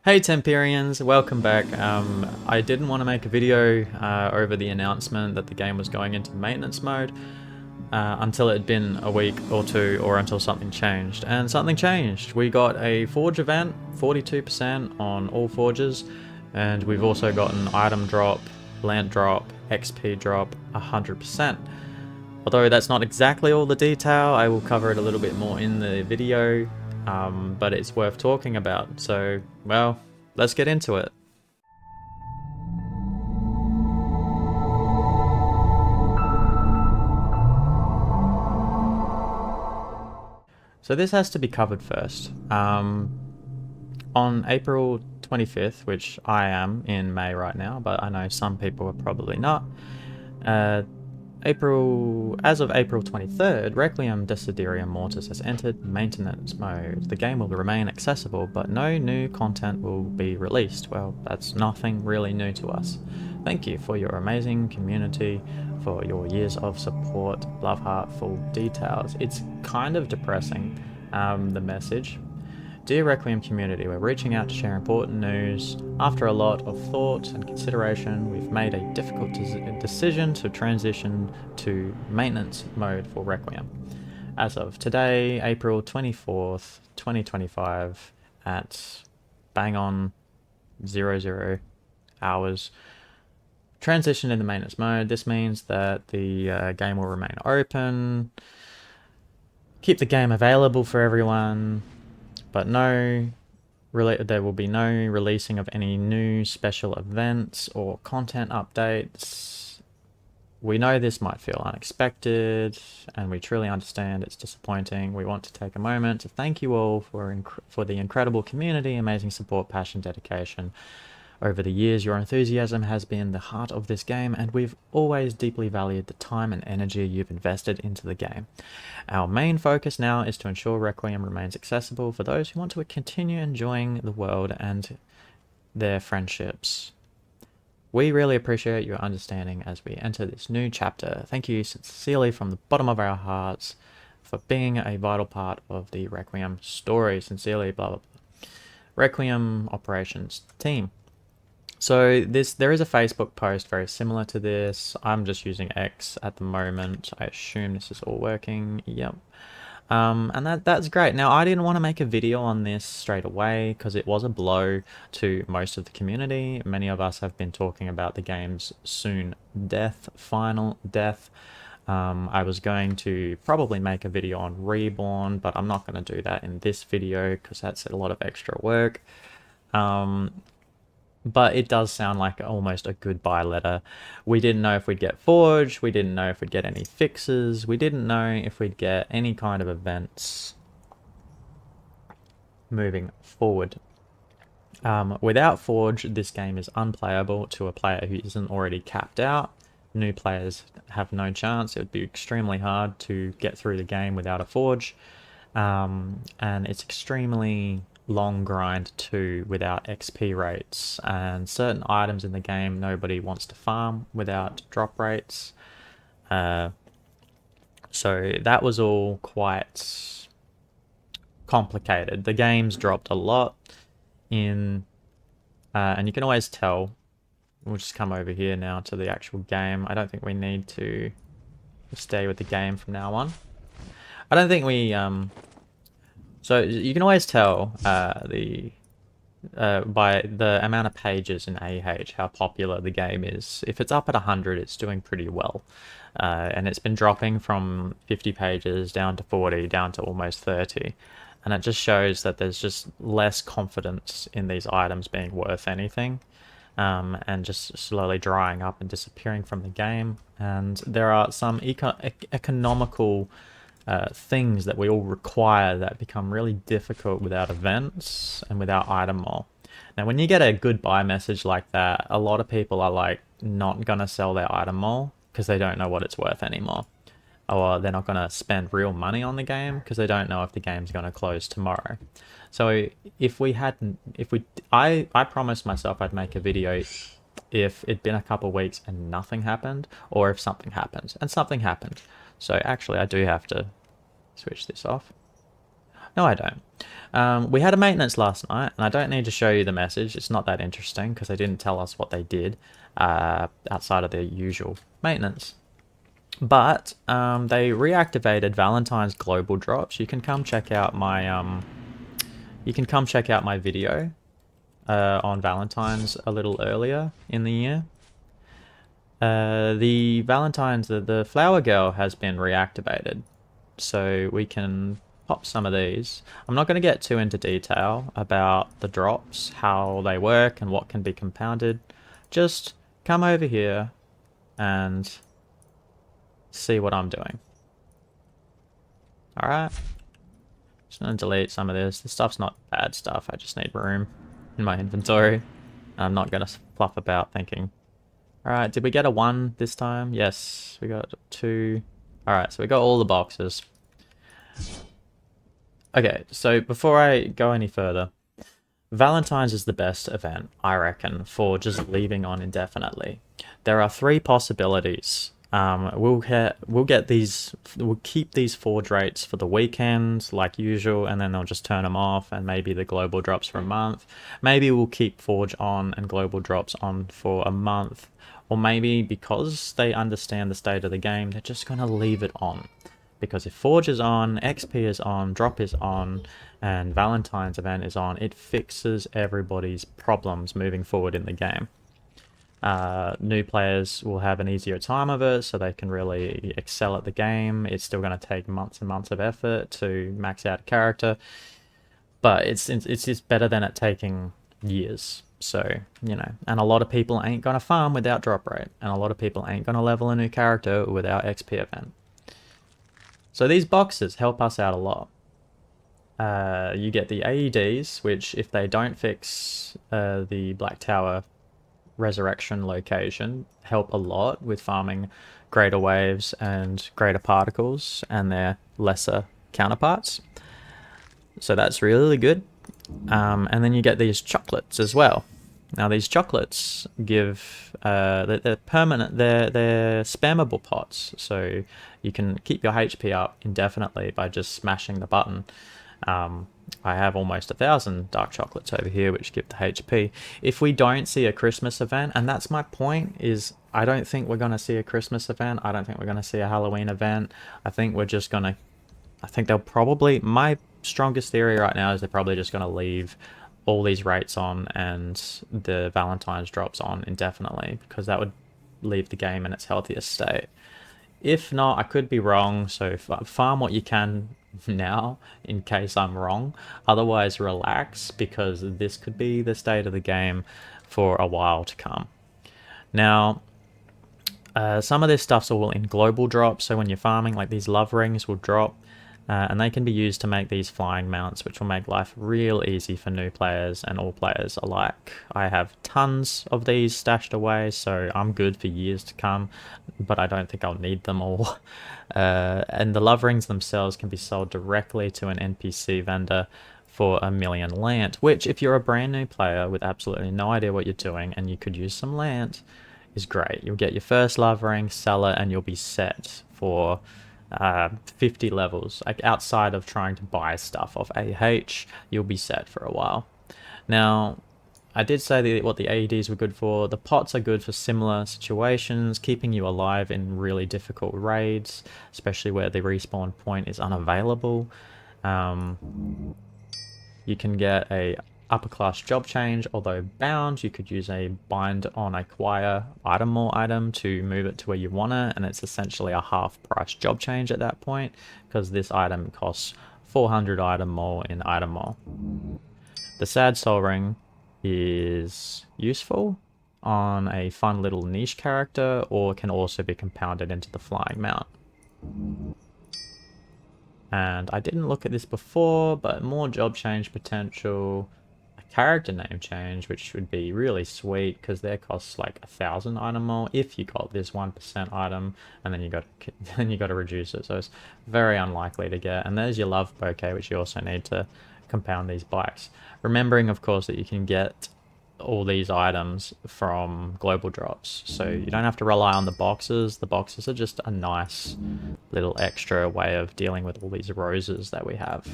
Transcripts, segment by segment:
Hey Temperians, welcome back. I didn't want to make a video over the announcement that the game was going into maintenance mode until it had been a week or two, or until something changed. And something changed. We got a forge event, 42% on all forges, and we've also gotten item drop, lant drop, XP drop, 100%. Although that's not exactly all the detail, I will cover it a little bit more in the video. But it's worth talking about, so, well, let's get into it. So this has to be covered first. On April 25th, which I am in May right now, but I know some people are probably not, as of April 23rd, Requiem Desiderium Mortis has entered maintenance mode. The game will remain accessible, but no new content will be released. Well, that's nothing really new to us. Thank you for your amazing community, for your years of support. Love heart, full details. It's kind of depressing, the message. Dear Requiem community, we're reaching out to share important news. After a lot of thought and consideration, we've made a difficult decision to transition to maintenance mode for Requiem. As of today, April 24th, 2025, at bang on 00 hours, transition into maintenance mode. This means that the game will remain open, keep the game available for everyone, but there will be no releasing of any new special events or content updates. We know this might feel unexpected, and we truly understand it's disappointing. We want to take a moment to thank you all for the incredible community, amazing support, passion, dedication. Over the years, your enthusiasm has been the heart of this game, and we've always deeply valued the time and energy you've invested into the game. Our main focus now is to ensure Requiem remains accessible for those who want to continue enjoying the world and their friendships. We really appreciate your understanding as we enter this new chapter. Thank you sincerely from the bottom of our hearts for being a vital part of the Requiem story. Sincerely, blah, blah, blah. Requiem operations team. So there is a Facebook post very similar to this. I'm just using X at the moment. I assume this is all working. Yep. And that's great. Now, I didn't want to make a video on this straight away because it was a blow to most of the community. Many of us have been talking about the game's soon death, final death. I was going to probably make a video on Reborn, but I'm not going to do that in this video because that's a lot of extra work. But it does sound like almost a goodbye letter. We didn't know if we'd get Forge, we didn't know if we'd get any fixes, we didn't know if we'd get any kind of events moving forward. Without Forge, this game is unplayable to a player who isn't already capped out. New players have no chance. It would be extremely hard to get through the game without a Forge. And it's extremely long grind too without XP rates, and certain items in the game nobody wants to farm without drop rates. So that was all quite complicated. The game's dropped a lot in, and you can always tell. We'll just come over here now to the actual game. I don't think we need to stay with the game from now on. I don't think we so you can always tell by the amount of pages in AH how popular the game is. If it's up at 100, it's doing pretty well. And it's been dropping from 50 pages down to 40, down to almost 30. And it just shows that there's just less confidence in these items being worth anything. And just slowly drying up and disappearing from the game. And there are some economical things that we all require that become really difficult without events and without item mall. Now, when you get a goodbye message like that, a lot of people are like not gonna sell their item mall because they don't know what it's worth anymore, or they're not gonna spend real money on the game because they don't know if the game's gonna close tomorrow. So I promised myself I'd make a video if it'd been a couple weeks and nothing happened, or if something happened, and something happened. So actually I do have to switch this off. No, I don't. We had a maintenance last night, and I don't need to show you the message. It's not that interesting because they didn't tell us what they did outside of their usual maintenance. But they reactivated Valentine's global drops. You can come check out my video on Valentine's a little earlier in the year. The Valentine's, the flower girl has been reactivated, so we can pop some of these. I'm not going to get too into detail about the drops, how they work, and what can be compounded. Just come over here and see what I'm doing. Alright. Just going to delete some of this. This stuff's not bad stuff. I just need room in my inventory. I'm not going to fluff about thinking. Alright, did we get a 1 this time? Yes, we got 2. Alright, so we got all the boxes. Okay, so before I go any further, Valentine's is the best event, I reckon, for just leaving on indefinitely. There are 3 possibilities. We'll keep these forge rates for the weekend like usual, and then they'll just turn them off, and maybe the global drops for a month. Maybe we'll keep forge on and global drops on for a month, or maybe because they understand the state of the game, they're just gonna leave it on. Because if forge is on, XP is on, drop is on, and Valentine's event is on, it fixes everybody's problems moving forward in the game. New players will have an easier time of it, so they can really excel at the game. It's still going to take months and months of effort to max out a character, but it's just better than it taking years. So, you know, and a lot of people ain't going to farm without drop rate, and a lot of people ain't going to level a new character without XP event. So these boxes help us out a lot. You get the AEDs, which if they don't fix the Black Tower resurrection location, help a lot with farming greater waves and greater particles and their lesser counterparts. So that's really good. And then you get these chocolates as well. Now these chocolates give they're permanent, they're spammable pots, so you can keep your HP up indefinitely by just smashing the button. I have almost 1,000 dark chocolates over here, which give the HP. If we don't see a Christmas event, and that's my point, is I don't think we're going to see a Christmas event. I don't think we're going to see a Halloween event. I think we're just going to... I think they'll probably... My strongest theory right now is they're probably just going to leave all these rates on and the Valentine's drops on indefinitely, because that would leave the game in its healthiest state. If not, I could be wrong, so farm what you can now in case I'm wrong. Otherwise, relax, because this could be the state of the game for a while to come. Now, some of this stuff's all in global drops, so when you're farming, like these love rings will drop, and they can be used to make these flying mounts, which will make life real easy for new players and all players alike. I have tons of these stashed away, so I'm good for years to come, but I don't think I'll need them all. And the love rings themselves can be sold directly to an NPC vendor for 1,000,000 lant, which if you're a brand new player with absolutely no idea what you're doing and you could use some lant, is great. You'll get your first love ring, sell it, and you'll be set for 50 levels. Like outside of trying to buy stuff off AH, you'll be set for a while. Now, I did say what the AEDs were good for. The pots are good for similar situations, keeping you alive in really difficult raids, especially where the respawn point is unavailable. You can get a upper class job change, although bound. You could use a bind on acquire item more item to move it to where you want it, and it's essentially a half price job change at that point, because this item costs 400 item more in item more. The sad soul ring is useful on a fun little niche character, or can also be compounded into the flying mount. And I didn't look at this before, but more job change potential, a character name change, which would be really sweet because their costs like 1,000 item more if you got this 1% item, and then you got to reduce it. So it's very unlikely to get. And there's your love bouquet, which you also need to compound these bikes. Remembering, of course, that you can get all these items from global drops, so you don't have to rely on the boxes. The boxes are just a nice little extra way of dealing with all these roses that we have.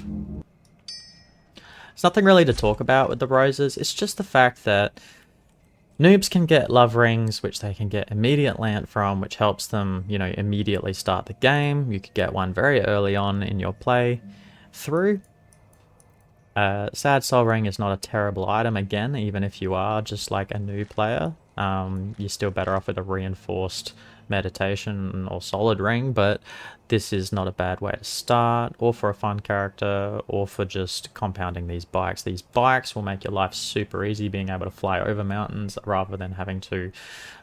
There's nothing really to talk about with the roses. It's just the fact that noobs can get love rings, which they can get immediate lant from, which helps them, you know, immediately start the game. You could get one very early on in your play through. Sad Soul Ring is not a terrible item, again, even if you are just like a new player. You're still better off with a reinforced meditation or solid ring, but this is not a bad way to start, or for a fun character, or for just compounding these bikes. These bikes will make your life super easy, being able to fly over mountains rather than having to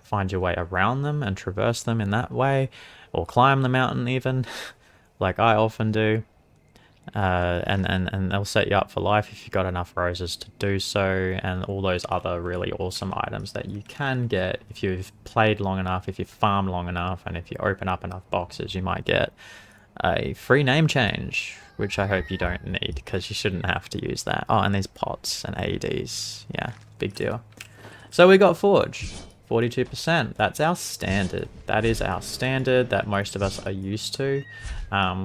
find your way around them and traverse them in that way, or climb the mountain even, like I often do. And they'll set you up for life if you've got enough roses to do so, and all those other really awesome items that you can get if you've played long enough, if you farm long enough, and if you open up enough boxes. You might get a free name change, which I hope you don't need, because you shouldn't have to use that. Oh, and these pots and AEDs, yeah, big deal. So we got Forge, 42%. That's our standard. That is our standard that most of us are used to.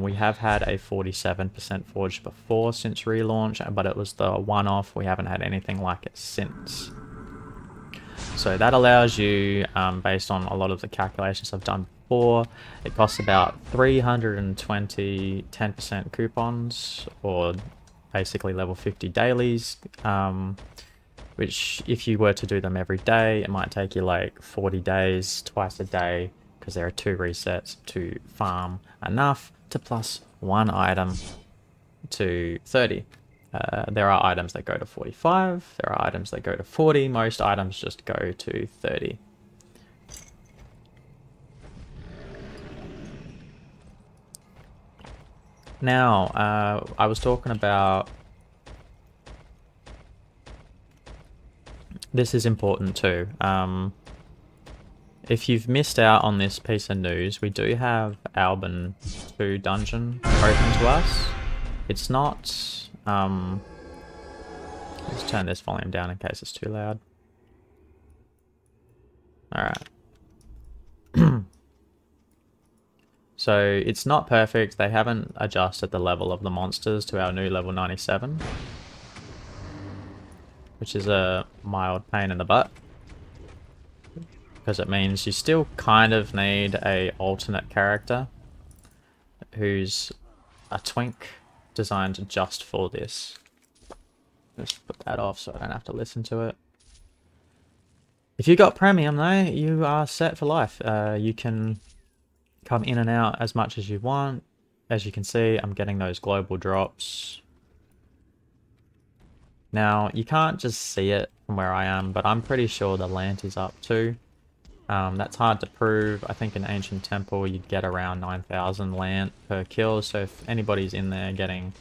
We have had a 47% Forge before since relaunch, but it was the one-off. We haven't had anything like it since. So that allows you, based on a lot of the calculations I've done before, it costs about 320 10% coupons, or basically level 50 dailies, which if you were to do them every day, it might take you like 40 days, twice a day, because there are 2 resets to farm enough to plus 1 item to 30. There are items that go to 45, there are items that go to 40, most items just go to 30. Now, I was talking about... This is important too. If you've missed out on this piece of news, we do have Alban 2 dungeon open to us. It's not... let's turn this volume down in case it's too loud. Alright. So it's not perfect. They haven't adjusted the level of the monsters to our new level 97. Which is a mild pain in the butt, because it means you still kind of need a alternate character who's a twink designed just for this. Just put that off so I don't have to listen to it. If you got premium though, you are set for life. You can come in and out as much as you want. As you can see, I'm getting those global drops. Now, you can't just see it from where I am, but I'm pretty sure the lant is up too. That's hard to prove. I think in Ancient Temple you'd get around 9,000 lant per kill, so if anybody's in there getting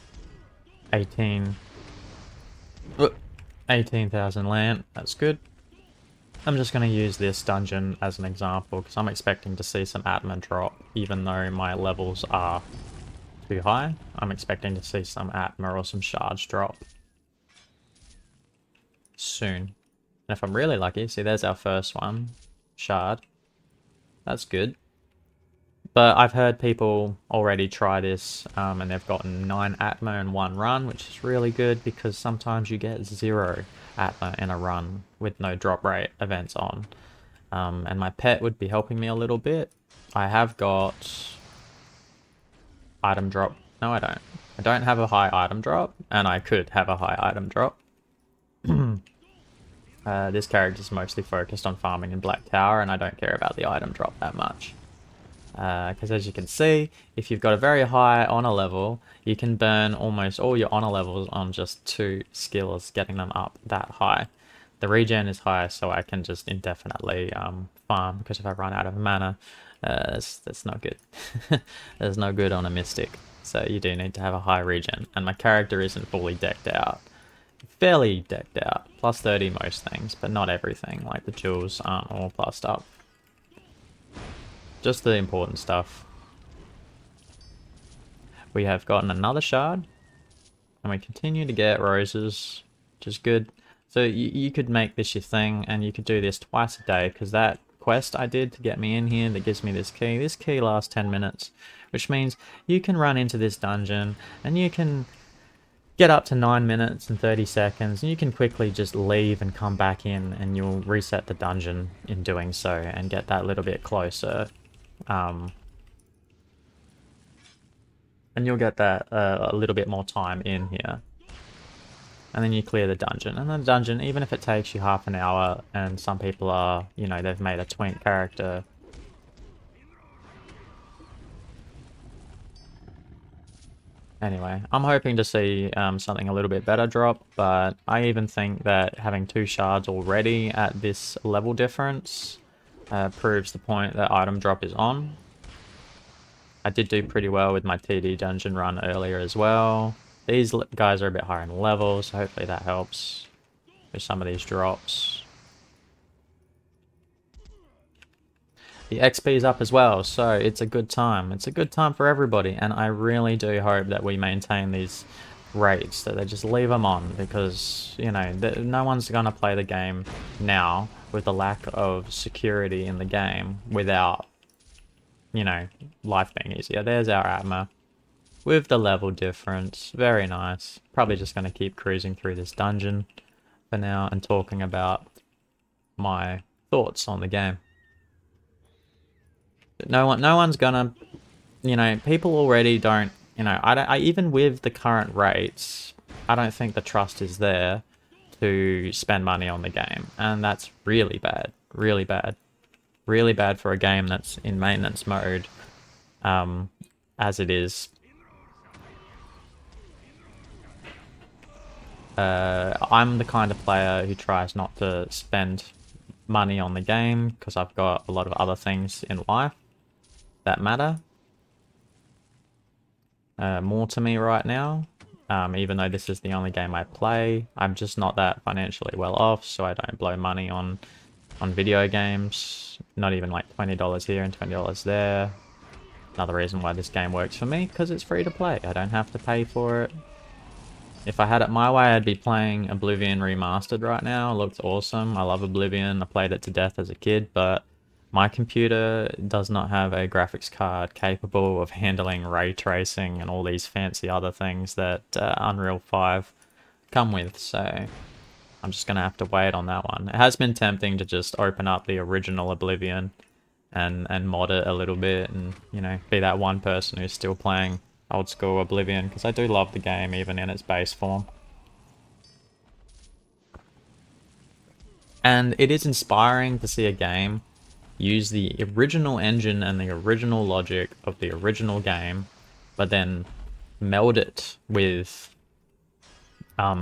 18,000 lant, that's good. I'm just going to use this dungeon as an example, because I'm expecting to see some Atma drop, even though my levels are too high. I'm expecting to see some Atma or some shards drop soon. And if I'm really lucky, see, there's our first one, shard. That's good. But I've heard people already try this, and they've gotten 9 Atma in one run, which is really good, because sometimes you get 0 Atma in a run with no drop rate events on. And my pet would be helping me a little bit. I have got item drop. No, I don't. I don't have a high item drop, and I could have a high item drop. This character's mostly focused on farming in Black Tower, and I don't care about the item drop that much. Because as you can see, if you've got a very high honor level, you can burn almost all your honor levels on just 2 skills, getting them up that high. The regen is high, so I can just indefinitely farm, because if I run out of mana, that's not good. That's no good on a Mystic, so you do need to have a high regen, and my character isn't fully decked out. Fairly decked out, plus 30 most things, but not everything, like the jewels aren't all plussed up. Just the important stuff. We have gotten another shard, and we continue to get roses, which is good. So you could make this your thing, and you could do this twice a day, because that quest I did to get me in here that gives me this key lasts 10 minutes, which means you can run into this dungeon, and you can get up to 9 minutes and 30 seconds, and you can quickly just leave and come back in, and you'll reset the dungeon in doing so and get that little bit closer. And you'll get that a little bit more time in here. And then you clear the dungeon. And the dungeon, even if it takes you half an hour, and some people are, you know, they've made a twink character. Anyway, I'm hoping to see something a little bit better drop, but I even think that having 2 shards already at this level difference proves the point that item drop is on. I did do pretty well with my TD dungeon run earlier as well. These guys are a bit higher in level, so hopefully that helps with some of these drops. The XP is up as well, so it's a good time. It's a good time for everybody, and I really do hope that we maintain these rates, that they just leave them on, because, you know, no one's going to play the game now with the lack of security in the game without, you know, life being easier. There's our Atma with the level difference. Very nice. Probably just going to keep cruising through this dungeon for now and talking about my thoughts on the game. But no one's gonna, you know, people already don't, you know, I even with the current rates, I don't think the trust is there to spend money on the game, and that's really bad, really bad. Really bad for a game that's in maintenance mode, as it is. I'm the kind of player who tries not to spend money on the game because I've got a lot of other things in life that matter more to me right now. Even though this is the only game I play, I'm just not that financially well off, so I don't blow money on video games. Not even like $20 here and $20 there. Another reason why this game works for me, because it's free to play. I don't have to pay for it. If I had it my way, I'd be playing Oblivion Remastered right now. It looks awesome. I love Oblivion. I played it to death as a kid, but my computer does not have a graphics card capable of handling ray tracing and all these fancy other things that Unreal 5 come with, so I'm just going to have to wait on that one. It has been tempting to just open up the original Oblivion and mod it a little bit and, you know, be that one person who's still playing old school Oblivion, because I do love the game even in its base form. And it is inspiring to see a game use the original engine and the original logic of the original game, but then meld it with a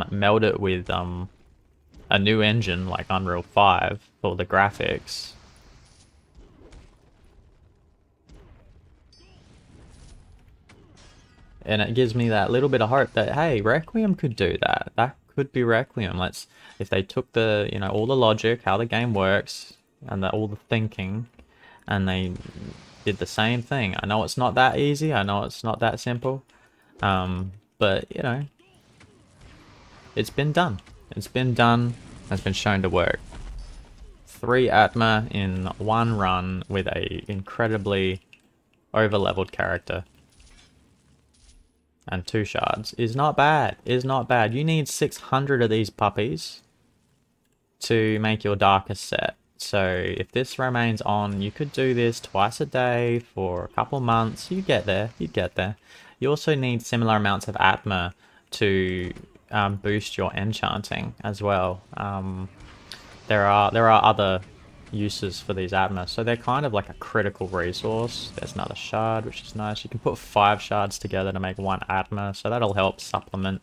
new engine like Unreal 5 for the graphics. And it gives me that little bit of hope that, hey, Requiem could do that. That could be Requiem. If they took the, you know, all the logic, how the game works, and all the thinking, and they did the same thing. I know it's not that easy. I know it's not that simple. But, you know, it's been done. It's been done. It's been shown to work. 3 Atma in 1 run with a incredibly over-leveled character. And 2 shards is not bad. Is not bad. You need 600 of these puppies to make your darkest set. So if this remains on, you could do this twice a day for a couple months. You get there. You get there. You also need similar amounts of Atma to boost your enchanting as well. There are other uses for these Atma, so they're kind of like a critical resource. There's another shard, which is nice. You can put 5 shards together to make 1 Atma, so that'll help supplement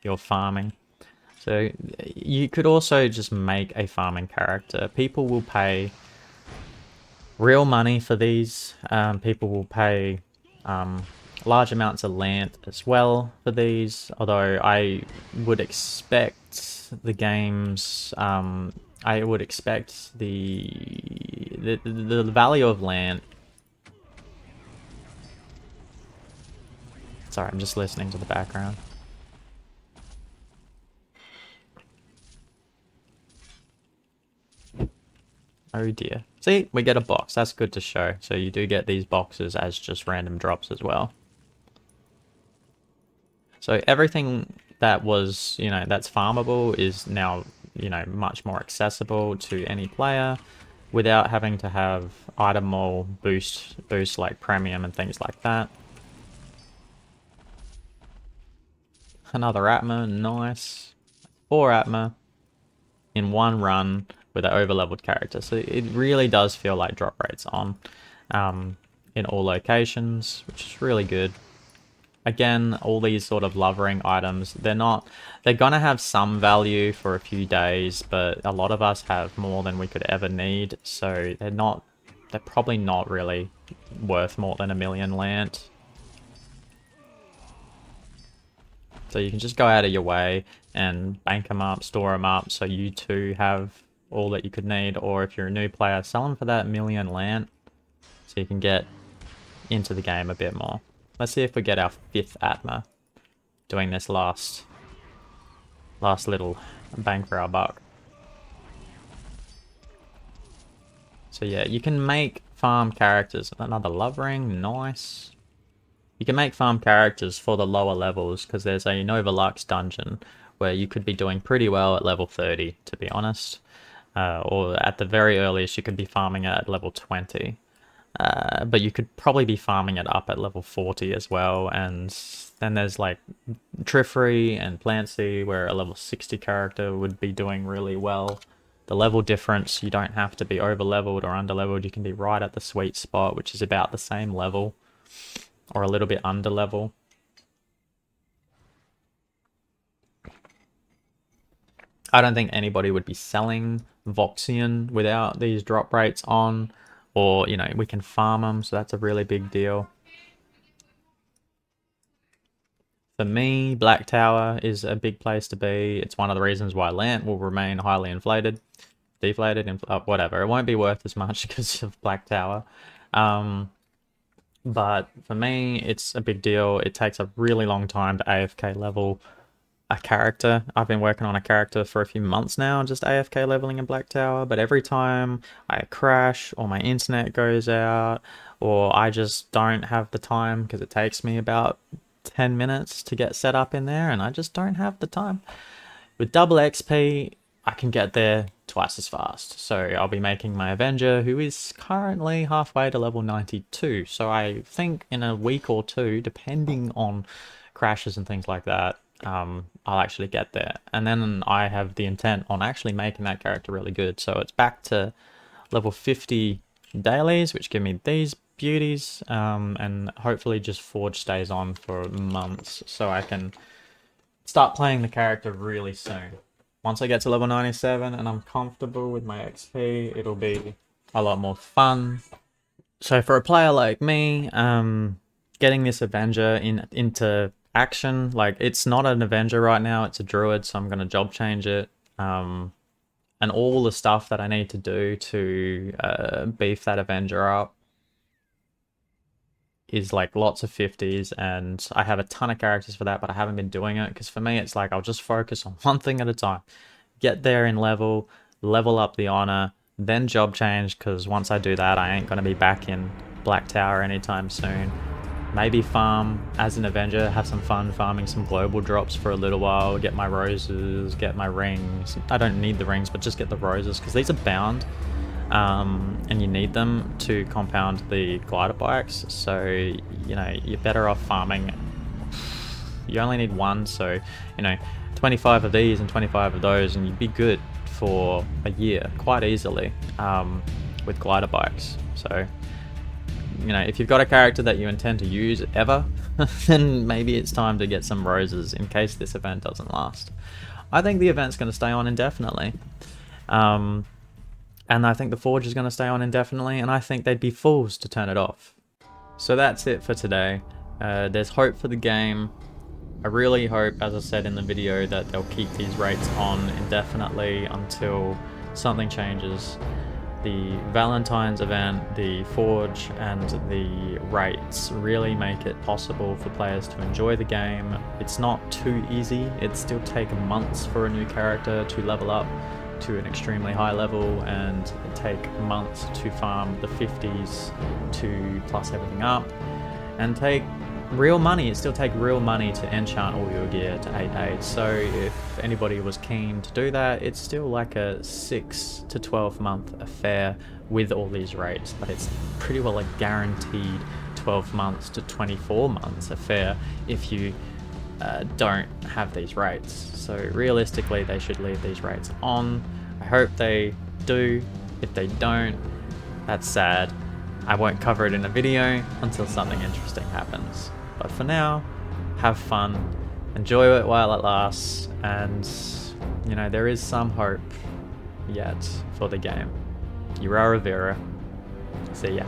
your farming. So you could also just make a farming character. People will pay real money for these. People will pay large amounts of lant as well for these, although I would expect the games I would expect the value of land. Sorry, I'm just listening to the background. Oh dear. See, we get a box. That's good to show. So you do get these boxes as just random drops as well. So everything that was, you know, that's farmable is now, you know, much more accessible to any player without having to have item mall boost like premium and things like that. Another Atma, nice. 4 Atma in one run with an over-leveled character. So it really does feel like drop rates on in all locations, which is really good. Again, all these sort of love ring items, they're gonna have some value for a few days, but a lot of us have more than we could ever need, so they're probably not really worth more than 1 million lant. So you can just go out of your way and bank them up, store them up, so you too have all that you could need, or if you're a new player, sell them for that 1 million lant, so you can get into the game a bit more. Let's see if we get our 5th Atma doing this last little bang for our buck. So yeah, you can make farm characters. Another love ring, nice. You can make farm characters for the lower levels because there's a Nova Lux dungeon where you could be doing pretty well at level 30, to be honest. Or at the very earliest, you could be farming at level 20. But you could probably be farming it up at level 40 as well. And then there's like Trifree and Plancy where a level 60 character would be doing really well. The level difference, you don't have to be over leveled or under leveled. You can be right at the sweet spot, which is about the same level or a little bit under level. I don't think anybody would be selling Voxian without these drop rates on, or, you know, we can farm them, so that's a really big deal. For me, Black Tower is a big place to be. It's one of the reasons why Lant will remain highly inflated. Deflated, whatever. It won't be worth as much because of Black Tower. But for me, it's a big deal. It takes a really long time to AFK level a character. I've been working on a character for a few months now, just AFK leveling in Black Tower, but every time I crash or my internet goes out or I just don't have the time because it takes me about 10 minutes to get set up in there and I just don't have the time. With double XP, I can get there twice as fast. So I'll be making my Avenger, who is currently halfway to level 92. So I think in a week or two, depending on crashes and things like that, I'll actually get there. And then I have the intent on actually making that character really good. So it's back to level 50 dailies, which give me these beauties, and hopefully just Forge stays on for months so I can start playing the character really soon. Once I get to level 97 and I'm comfortable with my XP, it'll be a lot more fun. So for a player like me, getting this Avenger into action, like, it's not an Avenger right now, it's a Druid, so I'm going to job change it. And all the stuff that I need to do to beef that Avenger up is like lots of 50s, and I have a ton of characters for that, but I haven't been doing it because for me it's like I'll just focus on one thing at a time, get there in level up the honor, then job change, because once I do that I ain't going to be back in Black Tower anytime soon. Maybe farm as an Avenger, have some fun farming some global drops for a little while, get my roses, get my rings. I don't need the rings, but just get the roses because these are bound. And you need them to compound the glider bikes, so you know you're better off farming. You only need one, so you know 25 of these and 25 of those and you'd be good for a year quite easily with glider bikes. So you know, if you've got a character that you intend to use ever, then maybe it's time to get some roses in case this event doesn't last. I think the event's going to stay on indefinitely. And I think the Forge is going to stay on indefinitely, and I think they'd be fools to turn it off. So that's it for today. There's hope for the game. I really hope, as I said in the video, that they'll keep these rates on indefinitely until something changes. The Valentines event, the Forge, and the rates really make it possible for players to enjoy the game. It's not too easy. It still takes months for a new character to level up to an extremely high level, and it take months to farm the 50s to plus everything up, and take real money. It still take real money to enchant all your gear to 8/8. So if anybody was keen to do that, it's still like a 6 to 12 month affair with all these rates, but it's pretty well a guaranteed 12 months to 24 months affair if you don't have these rates. So realistically, they should leave these rates on. I hope they do. If they don't, that's sad. I won't cover it in a video until something interesting happens. But for now, have fun, enjoy it while it lasts, and you know, there is some hope yet for the game. You are Reaver. See ya.